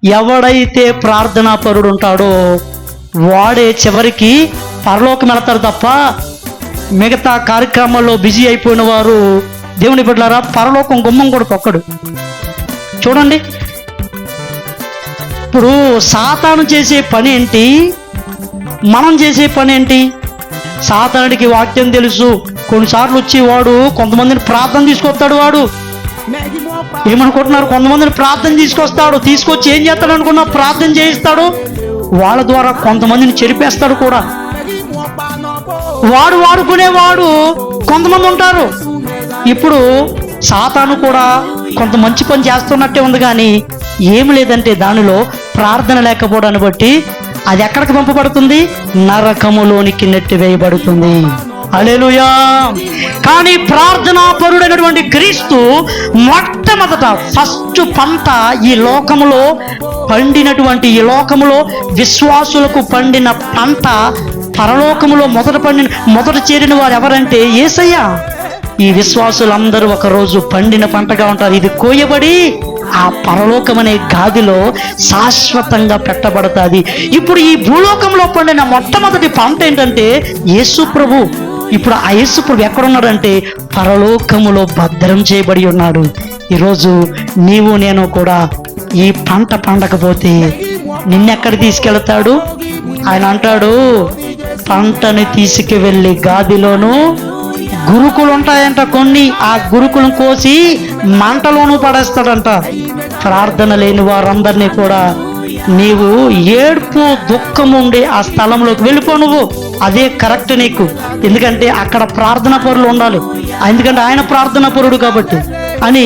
ఎవడైతే ప్రార్థనా పరుడు ఉంటాడో వాడే చివరికి పరలోకం వెళతారు తప్ప మిగతా కార్యక్రమాల్లో బిజీ అయిపోయిన వారు, దేవుని బిడ్డలారా, పరలోకం గుమ్మం కూడా తొక్కడు. చూడండి, ఇప్పుడు సాతాను చేసే పని ఏంటి, మనం చేసే పని ఏంటి? సాతానుడికి వాక్యం తెలుసు. కొన్నిసార్లు వచ్చి వాడు కొంతమందిని ప్రార్థన తీసుకొస్తాడు. వాడు ఏమనుకుంటున్నారు? కొంతమందిని ప్రార్థన తీసుకొచ్చి ఏం చేస్తాడు అనుకున్నా? ప్రార్థన చేయిస్తాడు. వాళ్ళ ద్వారా కొంతమందిని చెరిపేస్తాడు కూడా. వాడు వాడుకునేవాడు కొంతమంది ఉంటారు. ఇప్పుడు సాతాను కూడా కొంత మంచి పని చేస్తున్నట్టే ఉంది, కానీ ఏమి లేదంటే దానిలో ప్రార్థన లేకపోవడాన్ని బట్టి అది ఎక్కడికి పంపబడుతుంది? నరకములోనికి నెట్టివేయబడుతుంది. హల్లెలూయా. కానీ ప్రార్థనా పరుడైనటువంటి క్రీస్తు మొట్టమొదట ఫస్ట్ పంట ఈ లోకములో పండినటువంటి, ఈ లోకములో విశ్వాసులకు పండిన పంట పరలోకములో మొదట చేరిన వారు ఎవరంటే యేసయ్య. ఈ విశ్వాసులందరూ ఒకరోజు పండిన పంటగా ఉంటారు. ఇది కోయబడి ఆ పరలోకం అనే గాదిలో శాశ్వతంగా పెట్టబడుతుంది. ఇప్పుడు ఈ భూలోకంలో పండిన మొట్టమొదటి పంట ఏంటంటే యేసు ప్రభు. ఇప్పుడు ఆ యేసు ప్రభు ఎక్కడున్నాడంటే పరలోకములో భద్రం చేయబడి ఉన్నాడు. ఈరోజు నీవు నేను కూడా ఈ పంట పండకపోతే నిన్నెక్కడ తీసుకెళ్తాడు? ఆయన అంటాడు, పంటని తీసుకువెళ్ళి గాదిలోను గురుకులు ఉంటాయంట కొన్ని, ఆ గురుకులను కోసి మంటలోనూ పడేస్తాడంట. ప్రార్థన లేని వారందరినీ కూడా నీవు ఏడుపు దుఃఖం ఉండి ఆ స్థలంలోకి వెళ్ళిపో. నువ్వు అదే కరెక్ట్ నీకు. ఎందుకంటే అక్కడ ప్రార్థన పరులు ఉండాలి. ఎందుకంటే ఆయన ప్రార్థన పరుడు కాబట్టి అని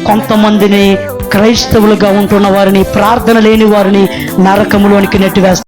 కొంతమందిని క్రైస్తవులుగా ఉంటున్న వారిని, ప్రార్థన లేని వారిని నరకములోనికి నెట్టివేస్తారు.